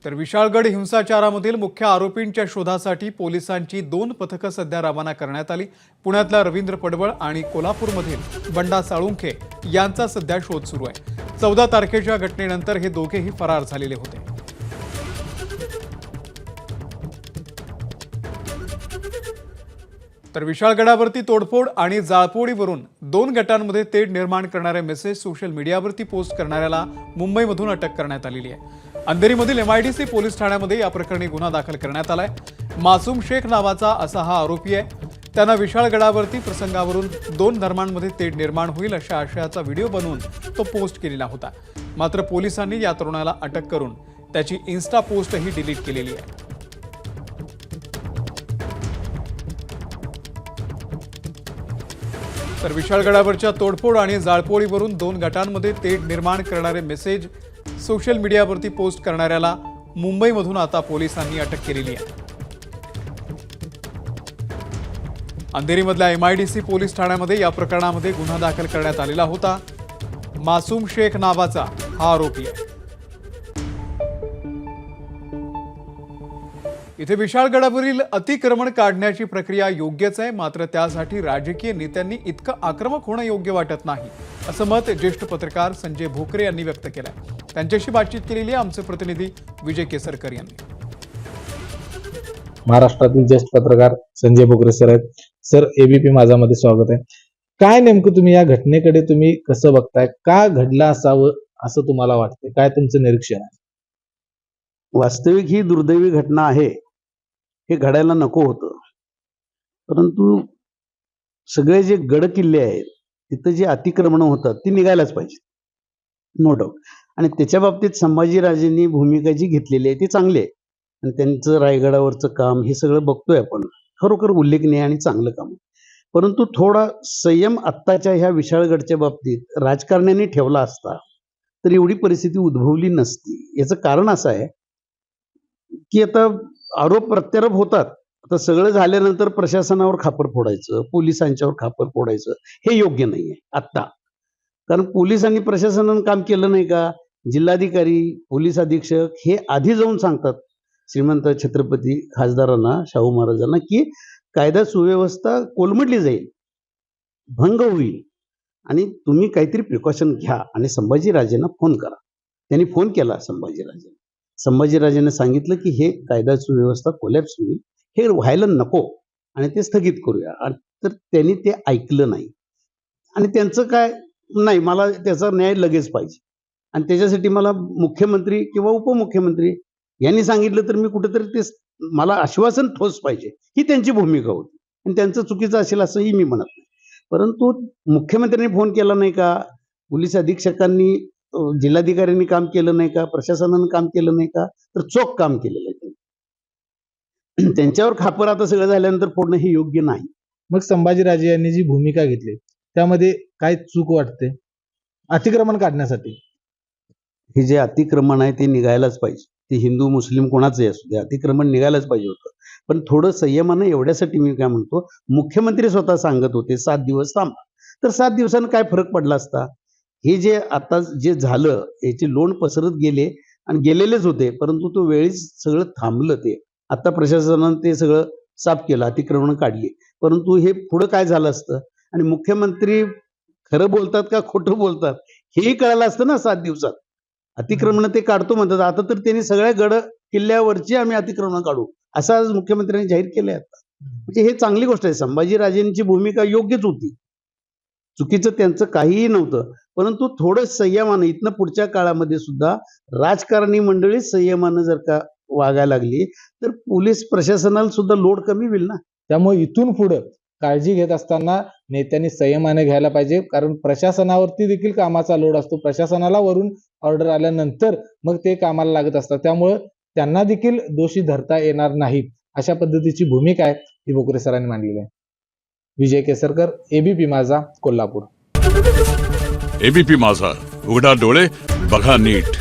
तर विशाळगड हिंसाचारामधील मुख्य आरोपींच्या शोधासाठी पोलिसांची 2 पथकं सध्या रवाना करण्यात आली। पुण्यातला रवींद्र पडवळ आणि कोल्हापूरमधील बंडा साळुंखे यांचा सध्या शोध सुरू आहे। 14 तारखेच्या घटनेनंतर हे दोघेही फरार झालेले होते। तर विशाळगडावरती तोडफोड आणि जाळपोळीवरून 2 गटांमध्ये तेढ निर्माण करणारे मेसेज सोशल मीडियावरती पोस्ट करणाऱ्याला मुंबईमधून अटक करण्यात आलेली आहे। अंधेरीमधील MIDC पोलीस ठाण्यामध्ये या प्रकरणी गुन्हा दाखल करण्यात आलाय। मासूम शेख नावाचा असा हा आरोपी आहे। त्यानं विशाळगडावरती प्रसंगावरून 2 धर्मांमध्ये तेढ निर्माण होईल अशा आशयाचा व्हिडिओ बनवून तो पोस्ट केलेला होता। मात्र पोलिसांनी या तरुणाला अटक करून त्याची इन्स्टा पोस्टही डिलीट केलेली आहे। तर विशाळगडावरच्या तोडफोड आणि जाळपोळीवरून 2 गटांमध्ये तेढ निर्माण करणारे मेसेज सोशल मीडियावरती पोस्ट करणाऱ्याला मुंबईमधून आता पोलिसांनी अटक केलेली आहे। अंधेरीमधल्या MIDC पोलीस ठाण्यामध्ये या प्रकरणामध्ये गुन्हा दाखल करण्यात आलेला होता। मासूम शेख नावाचा हा आरोपी आहे। इथे विशाळगडावरील अतिक्रमण काढण्याची प्रक्रिया योग्यच आहे, मात्र त्यासाठी राजकीय नेत्यांनी इतकं आक्रमक होणं योग्य वाटत नाही, असं मत ज्येष्ठ पत्रकार संजय भोकरे यांनी व्यक्त केलंय। त्यांच्याशी बातचीत केलेली आहे आमचे प्रतिनिधी विजय केसरकर यांनी। महाराष्ट्रातील ज्येष्ठ पत्रकार संजय भोकरे सर आहेत। सर, ABP माझामध्ये स्वागत आहे। काय नेमकं तुम्ही या घटनेकडे तुम्ही कसं बघताय? का घडलं असावं असं तुम्हाला वाटतं? काय तुमचं निरीक्षण आहे? वास्तविक ही दुर्दैवी घटना आहे, हे घडायला नको होतं, परंतु सगळे जे गड किल्ले आहेत तिथं जे अतिक्रमण होतात ती निघायलाच पाहिजे, नो डाऊट। आणि त्याच्या बाबतीत संभाजीराजेंनी भूमिका जी घेतलेली आहे ती चांगली आहे आणि त्यांचं रायगडावरचं काम हे सगळं बघतोय आपण, खरोखर उल्लेखनीय आणि चांगलं काम आहे। परंतु थोडा संयम आत्ताच्या ह्या विशाळगडच्या बाबतीत राजकारण्यांनी ठेवला असता तर एवढी परिस्थिती उद्भवली नसती। याचं कारण असं आहे की आता आरोप प्रत्यारोप होतात, आता सगळं झाल्यानंतर प्रशासनावर खापर फोडायचं, पोलिसांच्यावर खापर फोडायचं हे योग्य नाहीये आत्ता। कारण पोलीस आणि प्रशासनानं काम केलं नाही का? जिल्हाधिकारी, पोलीस अधीक्षक हे आधी जाऊन सांगतात श्रीमंत छत्रपती खासदारांना, शाहू महाराजांना की कायदा सुव्यवस्था कोलमडली जाईल, भंग होईल आणि तुम्ही काहीतरी प्रिकॉशन घ्या। आणि संभाजीराजेंना फोन करा। त्यांनी फोन केला संभाजीराजे। संभाजीराजेंना सांगितलं की हे कायदा सुव्यवस्था कोलॅप्स होईल, हे व्हायला नको आणि ते स्थगित करूया। तर त्यांनी ते ऐकलं नाही आणि त्यांचं काय नाही, मला त्याचा न्याय लगेच पाहिजे आणि त्याच्यासाठी मला मुख्यमंत्री किंवा उपमुख्यमंत्री यांनी सांगितलं तर मी कुठेतरी ते मला आश्वासन ठोस पाहिजे, ही त्यांची भूमिका होती आणि त्यांचं चुकीचं असेल असंही मी म्हणत नाही। परंतु मुख्यमंत्र्यांनी फोन केला नाही का? पोलीस अधीक्षकांनी, जिल्हाधिकाऱ्यांनी काम केलं नाही का? प्रशासनानं काम केलं नाही का? तर चोख काम केलेलं आहे। त्यांच्यावर खापर आता सगळं झाल्यानंतर फोडणं हे योग्य नाही। मग संभाजीराजे यांनी जी भूमिका घेतली त्यामध्ये काय चूक वाटते अतिक्रमण काढण्यासाठी? हे जे अतिक्रमण आहे ते निघायलाच पाहिजे, ते हिंदू मुस्लिम कोणाचंही असू दे, अतिक्रमण निघायलाच पाहिजे होतं। पण थोडं संयमानं, एवढ्यासाठी मी काय म्हणतो, मुख्यमंत्री स्वतः सांगत होते 7 दिवस थांबा, तर 7 दिवसांनी काय फरक पडला असता? हे जे आता जे झालं याचे लोण पसरत गेले आणि गेलेलेच होते, परंतु तो वेळीच सगळं थांबलं। ते आता प्रशासनानं ते सगळं साफ केलं, अतिक्रमण काढली, परंतु हे पुढं काय झालं असतं आणि मुख्यमंत्री खरं बोलतात का खोटं बोलतात हेही कळालं असतं ना 7 दिवसात। अतिक्रमण ते काढतो म्हणतात, आता तर त्यांनी सगळ्या गड किल्ल्यावरची आम्ही अतिक्रमण काढू असं आज मुख्यमंत्र्यांनी जाहीर केलंय आता। म्हणजे हे चांगली गोष्ट आहे। संभाजीराजेंची भूमिका योग्यच होती, चुकीचं त्यांचं काहीही नव्हतं, परंतु थोडं संयमानं इथनं पुढच्या काळामध्ये सुद्धा राजकारणी मंडळी संयमानं जर का वागायला लागली तर पोलीस प्रशासनाला सुद्धा लोड कमी होईल ना। त्यामुळे इथून पुढे काळजी घेत असताना नेत्यांनी संयमाने घ्यायला पाहिजे, कारण प्रशासनावरती देखील कामाचा लोड असतो। प्रशासनाला वरून ऑर्डर आल्यानंतर मग ते कामाला लागत असतात, त्यामुळे त्यांना देखील दोषी धरता येणार नाही, अशा पद्धतीची भूमिका आहे ही भोकरे सरांनी मांडलेली आहे। विजय केसरकर, ABP माझा, कोल्हापूर। ABP माझा, उघडा डोळे बघा नीट।